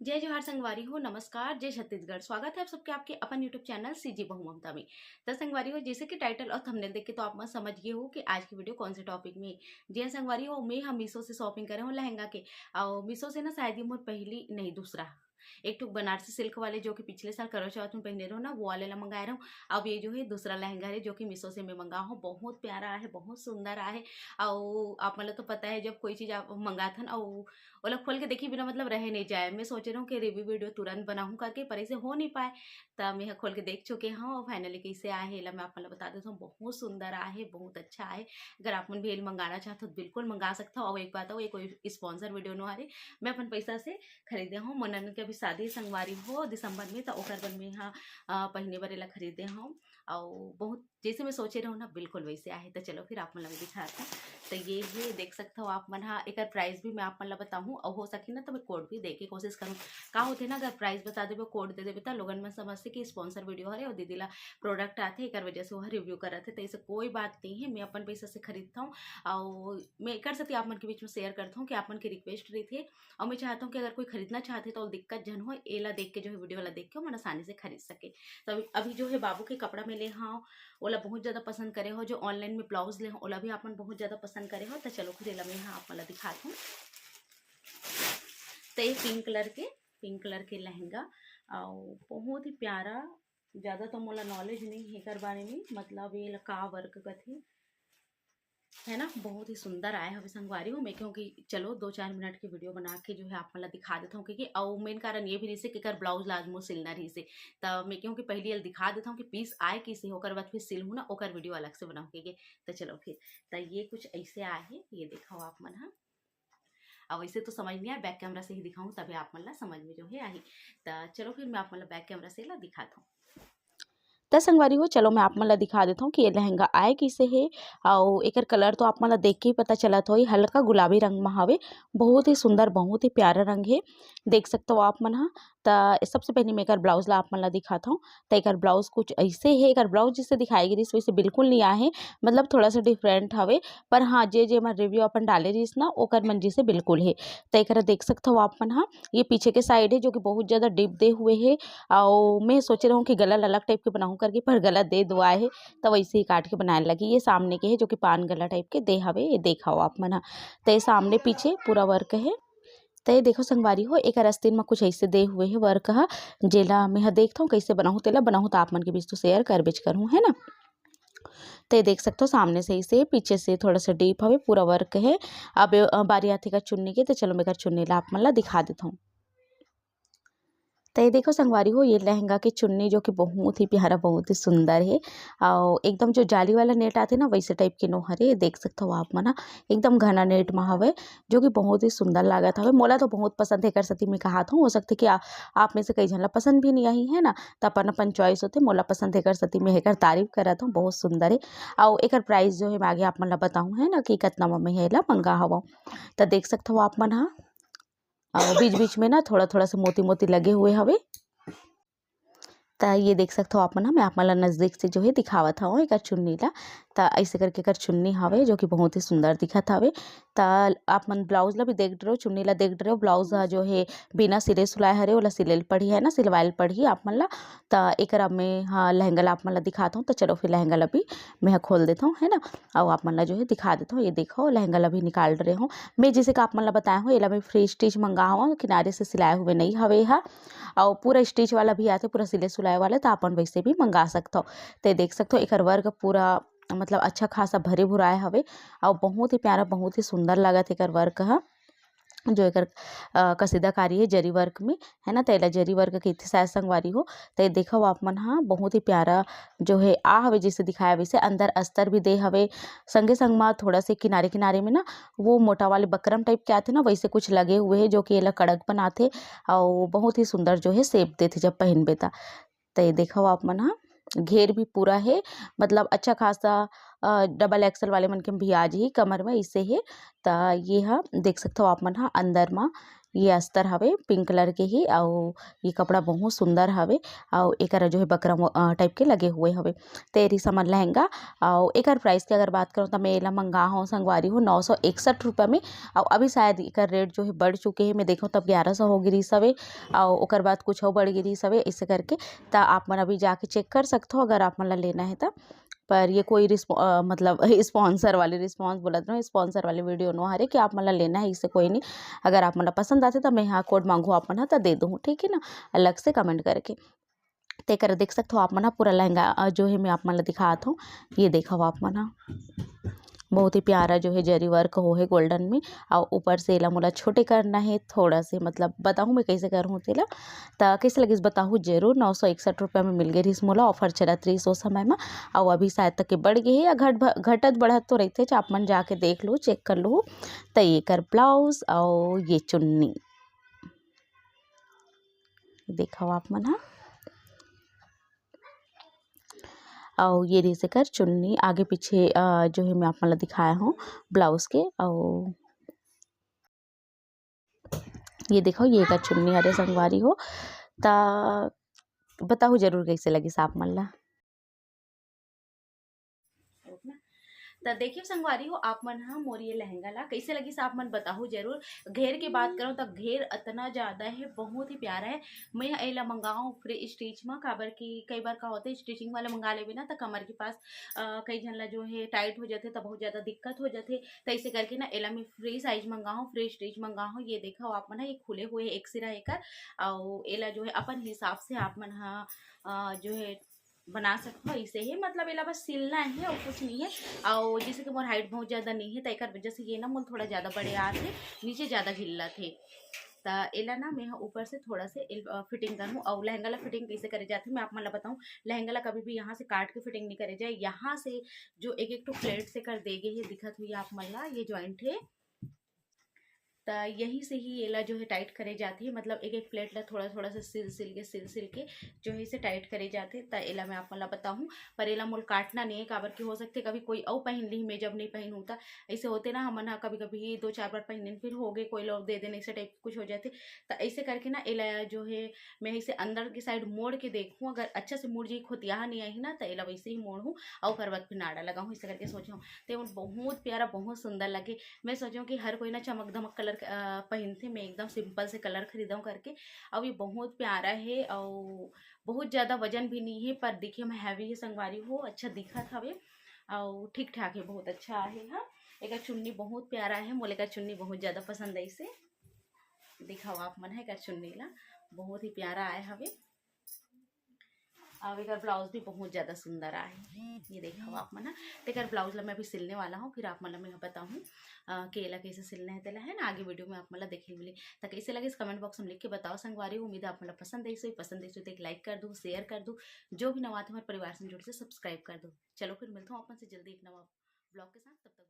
जय जोहार संगवारी हो, नमस्कार, जय छत्तीसगढ़। स्वागत है आप सबके आपके अपन यूट्यूब चैनल सीजी बहु ममता में। तो संगवारी हो, जैसे कि टाइटल और थंबनेल देख के तो आप मत समझ गए हो कि आज की वीडियो कौन से टॉपिक में। जी हाँ संगवारी हो, मैं हम मीशो से शॉपिंग करे हूँ लहंगा के। और मीशो से ना शायद ये मोर पहली नहीं दूसरा एक ठो बनारसी सिल्क वाले जो कि पिछले साल करवा चौथ में पहने रहो ना, वो वाले ला मंगाए रहा हूँ। अब ये जो है दूसरा लहंगा है जो कि मीशो से मैं मंगा हूँ। बहुत प्यारा है, बहुत सुंदर है। और आप मतलब तो पता है जब कोई चीज़ आप मंगाथन और ओला खोल के देखी बिना मतलब रह नहीं जाए। मैं सोच रहा हूँ कि रिव्यू वीडियो तुरंत बनाऊँ करके, पर ऐसे हो नहीं पाए। तब मैं खोल के देख चुके हैं और फाइनली कैसे आए है मैं आप मतलब बता देता हूँ। बहुत सुंदर आहे, बहुत अच्छा है। अगर आप मन भी मंगाना चाहते हो तो बिल्कुल मंगा सकता हो। और एक बात हो, ये कोई स्पॉन्सर वीडियो न आ रही, मैं अपन पैसा से खरीदे हूँ। मनन के अभी शादी संगवारी हो दिसंबर में, तो ओकर बर में यहाँ पहने बर एला खरीदे हूँ। और बहुत जैसे मैं सोचे रहूँ ना बिल्कुल वैसे आहे। तो चलो फिर आप मन दिखाते हैं। तो ये भी देख सकते हो आप मन। हाँ, एक प्राइस भी मैं आप मन बताऊँ और हो सके ना तो मैं कोड भी दे के कोशिश करूँ। का होते ना, अगर प्राइस बता देवे कोड दे देवे तो लोगन में समझते कि स्पॉन्सर वीडियो है और दीदी ला प्रोडक्ट आते एक वजह से वो रिव्यू कर रहे थे। तो ऐसे कोई बात नहीं है, मैं अपन पैसा से खरीदता हूँ। और मैं कर सकती आप मन के बीच में शेयर करता हूँ कि आप मन की रिक्वेस्ट रही थी। और मैं चाहता हूँ कि अगर कोई खरीदना चाहते तो दिक्कत जन हो, एला देख के जो है वीडियो वाला देख के मन आसानी से खरीद सके। तो अभी जो है बाबू के कपड़ा में ले हाँ ओला बहुत ज़्यादा पसंद करे हो, जो ऑनलाइन में ब्लाउज ले ओला भी आप मन बहुत ज़्यादा पसंद करे हो। तो चलो फिर एला मैं यहाँ आप वाला दिखाती हूँ। तो ये पिंक कलर के लहंगा और बहुत ही प्यारा। ज़्यादा तो मोला नॉलेज नहीं है कर बारे में, मतलब ये का वर्क कथे है ना। बहुत ही सुंदर आया है संगवारी हूँ मैं, क्योंकि चलो 2-4 मिनट की वीडियो बना के जो है आप मतलब दिखा देता हूँ। क्योंकि और मेन कारण ये भी नहीं से कि कर ब्लाउज लाजमो सिलना रही से। तब मैं क्योंकि पहले दिखा देता हूँ कि पीस आए किसे होकर बाद फिर सिल हूँ ना ओकर वीडियो अलग से बनाऊँ के। तो चलो फिर। तो ये कुछ ऐसे आए है, ये देखो आप मन। हाँ, अब वैसे तो समझ नहीं आया, बैक कैमरा से ही दिखाऊँ तभी आप मतलब समझ में जो है आई। तो चलो फिर मैं आप मतलब बैक कैमरा से ला दिखाता हूँ। त संगवारी हो, चलो मैं आप मन ला दिखा देता हूँ कि ये लहंगा आए किसे है। और एकर कलर तो आप मन ला देख के ही पता चलत होई, हल्का गुलाबी रंग में हवे। बहुत ही सुंदर, बहुत ही प्यारा रंग है, देख सकते हो आप मन हा। त सबसे पहले मैं एकर ब्लाउज ला आप मन ला दिखाता हूँ। त एकर ब्लाउज कुछ ऐसे है, एकर ब्लाउज जिसे दिखाई गिरिस वैसे बिल्कुल नहीं आहे, मतलब थोड़ा सा डिफरेंट हवे। पर हाँ, जे मन रिव्यू अपन डाले रहिस ना ओकर मन जैसे बिल्कुल है। त एकरा देख सकते हो आप मन हा। ये पीछे के साइड है जो कि बहुत ज़्यादा डीप दे हुए है। और मैं सोच रहा हूँ कि गला अलग टाइप के बनाऊँ करके, पर गला दे दुआए है तो वैसे ही काट के बनाने लगी। ये सामने के है जो कि पान गला टाइप के दे हवे, ये देखाओ आप मन हा। तो ये सामने पीछे पूरा वर्क है। तो ये देखो संगवारी हो, एक आस्तीन में कुछ ऐसे दे हुए है वर्क हा, जेला मैं हा देखता हूँ कैसे बनाऊँ। तेला बनाऊँ तो आप मन के बीच तो शेयर कर बेच करूँ, है ना। तो ये देख सकते हो सामने से इसे पीछे से थोड़ा सा डीप हवे, पूरा वर्क है। अब बारी आती का चुन्नी के, तो चलो मैं चुन्नी ला आप मन ला दिखा देता हूँ। तो ये देखो संगवारी हो, ये लहंगा की चुन्नी जो कि बहुत ही प्यारा, बहुत ही सुंदर है। और एकदम जो जाली वाला नेट आते ना वैसे टाइप के नो हरे, देख सकते हो आप मना। एकदम घना नेट में हवे, जो कि बहुत ही सुंदर लागत हवे। मोला तो बहुत पसंद है, कर सती मैं कहा था। हो सकते कि आप में से कई झन ला पसंद भी नहीं आई है ना। तो अपन अपन चॉइस होते, मोला पसंद है कर सती मैं एकर तारीफ करत हूँ, बहुत सुंदर है। और एकर प्राइस जो है मैं आगे आप मन ला बताऊँ, है ना, कि कितना में है ला मंगा हवा। तो देख सकते हो आप मन हा। और बीच बीच में ना थोड़ा थोड़ा से मोती मोती लगे हुए हवे। त ये देख सकते हो आप मन, मैं आप मन ला नज़दीक से जो है दिखावत हूँ एकर चुन्नी ला। त ऐसे करके एकर चुन्नी हवे जो कि बहुत ही सुंदर दिखत हवे। त आप मन ब्लाउज ला भी देख रहे हो, चुन्नी ला देख रहे हो। ब्लाउज जो है बिना सिले सुलाए हरे, ओला सिलेल पड़ी है ना, सिलवाइल पड़ी आप मन ला। त एकर अब मैं हाँ लहंगा ला आप मन ला दिखाता हूँ। तो चलो फिर लहंगा ला भी मैं खोल देता हूँ, है ना। और आप मन ला जो है दिखा देता हूँ। ये देखो लहंगा ला भी निकाल रहे हूँ मैं, जैसे कि आप मन ला बताया हूँ। एला मैं फ्री स्टिच मंगा हूँ, किनारे से सिलाए हुए नहीं हवे हा। और पूरा स्टिच वाला भी आते, पूरा सिले सुलाए वाला, तो अपन वैसे भी मंगा सकते हो। तो देख सकते हो एकर वर्क पूरा मतलब अच्छा खासा भरे भुराए हवे। और बहुत ही प्यारा, बहुत ही सुंदर लागत एकर वर्क हा। जो एकर कसीदाकारी है जरी वर्क में, है ना। तेला जरी वर्क के शायद संगवारी हो। तो देखो आप मन हाँ, बहुत ही प्यारा जो है आ हवे, जैसे दिखाया वैसे अंदर अस्तर भी दे हवे। संगे संग में थोड़ा से किनारे किनारे में ना वो मोटा वाले बकरम टाइप के आते ना, वैसे कुछ लगे हुए हैं जो कि एला कड़क बनाते। और बहुत ही सुंदर जो है शेप देते जब पहनबे ता। तो ये देखो आप मन हाँ, घेर भी पूरा है, मतलब अच्छा खासा डबल एक्सल वाले मन के भी आज ही कमर में इसे है। तो ये हाँ देख सकते हो आप मन हाँ, अंदर में ये अस्तर हवे पिंक कलर के ही और ये कपड़ा बहुत सुंदर हवे और एकरा जो है बकरम टाइप के लगे हुए हवे। तेरी समझ लहंगा और एकर प्राइस की अगर बात करूँ तो मैं एला मंगा हूँ संगवारी हूँ 961 रुपये में। और अभी शायद एकर रेट जो है बढ़ चुके हैं, मैं देखूँ तब 1100 हो गिरीस हवे और ओकर बाद कुछ और बढ़ गिरीस हवे। ऐसे करके तो आप मन अभी जाके चेक कर सकते हो अगर आप मन ला लेना है तो। पर ये कोई मतलब स्पॉन्सर वाली रिस्पॉन्स बोलत रहो, स्पॉन्सर वाली वीडियो नो हरे कि आप मन ला लेना है, इससे कोई नहीं। अगर आप मन ला पसंद आते तो मैं यहाँ कोड मांगू आप मन ह तो दे दूँ, ठीक है ना, अलग से कमेंट करके। ते कर देख सकते हो आप मन ह पूरा लहंगा जो है मैं आप मन ला दिखात हूँ। ये देखो आप मन ह बहुत ही प्यारा जो है जरी वर्क हो है गोल्डन में और ऊपर से एला मोला छोटे करना है थोड़ा से, मतलब बताऊँ मैं कैसे करूँ तेला। तो कैसे लगिस बताहूँ जरूर। 961 रुपये में मिल गई रही मोला, ऑफर चलत रही ओ समय में और अभी शायद तक के बढ़ गई है या घटत बढ़त तो रहते, आप मन जाके देख लो चेक कर लो। तो ये कर ब्लाउज और ये चुन्नी देखो आप मन ह और ये रीसे कर चुन्नी आगे पीछे जो है मैं आप मन ला दिखाया हूँ ब्लाउज के। और ये देखो ये कर चुन्नी हरे संगवारी हो। ता बताओ जरूर कैसे लगी आप मन ला। तो देखिए संगवारी हो आप मन हा मोर ये लहंगा ला कैसे लगी आप मन बताओ जरूर। घेर की बात करो तो घेर इतना ज्यादा है, बहुत ही प्यारा है। मैं एला मंगाऊँ फ्री स्टिच में, काबर की कई बार का होता है स्टिचिंग वाले मंगा लेवे ना तो कमर के पास कई झन ला जो है टाइट हो जाते तो बहुत ज्यादा दिक्कत हो जाते। तो ऐसे करके ना एला मैं फ्री साइज मंगाऊँ, फ्री स्टिच मंगाऊँ। ये देखो आप मन ये खुले हुए एक सिरा एकर और एला जो है अपन हिसाब से आप मन हा जो है बना सकते हो। इसे ही मतलब एला बस सिलना है और कुछ नहीं है। और जैसे कि मोर हाइट बहुत ज़्यादा नहीं है तो एक वजह से ये ना मोल थोड़ा ज़्यादा बड़े आ थे, नीचे ज़्यादा ढिल्ला थे। तो एला ना मैं ऊपर से थोड़ा से फिटिंग करूँ और लहंगा ला फिटिंग कैसे करे जाते मैं आप मन ला बताऊँ। लहंगा ला कभी भी यहाँ से काट के फिटिंग नहीं करे जाए, यहाँ से जो एक एक तो प्लेट से कर देगे ये दिखत हुई आप मन ला, ये जॉइंट है तो यहीं से ही एला जो है टाइट करे जाती है। मतलब एक एक प्लेट ला थोड़ा थोड़ा सा सिल के जो है इसे टाइट करे जाते। तो एला मैं आप मला बताऊँ पर एला मोल काटना नहीं है, काबर की हो सकते कभी कोई और पहन ली मैं जब नहीं पहन होता। ऐसे होते ना हमन कभी कभी 2-4 बार पहन फिर हो गए कोई लोग दे देने ऐसे टाइप कुछ हो जाते। तो ऐसे करके ना एला जो है मैं इसे अंदर की साइड मोड़ के देखूँ, अगर अच्छा से मुड़ जी खुतिया नहीं आई ना तो एला वैसे ही मोड़ हूँ और कर वक्त फिर नाड़ा लगाऊँ। इसे करके सोचूँ तो बहुत प्यारा बहुत सुंदर लगे। मैं सोचूँ कि हर कोई ना चमक धमक कलर पहनते, मैं एकदम सिंपल से कलर खरीदाऊँ करके। अब ये बहुत प्यारा है और बहुत ज़्यादा वजन भी नहीं है, पर देखिए मैं हैवी है संगवारी हो, अच्छा दिखा था वे और ठीक ठाक है, बहुत अच्छा है। हाँ एक चुन्नी बहुत प्यारा है, मोले का चुन्नी बहुत ज़्यादा पसंद है। इसे दिखाओ आप मन है का चुन्नी ला बहुत ही प्यारा आया हवे। अब एक ब्लाउज भी बहुत ज़्यादा सुंदर आए, ये देखो आप मना। तेकर ब्लाउज ला मैं अभी सिलने वाला हूँ, फिर आप मतलब मैं बताऊँ केला कैसे सिलना है तेला है ना, आगे वीडियो में आप मतलब देखे मिले। तो कैसे लगे इस कमेंट बॉक्स में लिख के बताओ संगवारी। उम्मीद है आप मतलब पसंद है, इसे पसंद है तो एक लाइक कर दो, शेयर कर दो, जो भी नवा हमारे परिवार से जुड़ से सब्सक्राइब कर दो। चलो फिर मिलता हूँ अपन से जल्दी एक नवा ब्लॉग के साथ, तब तक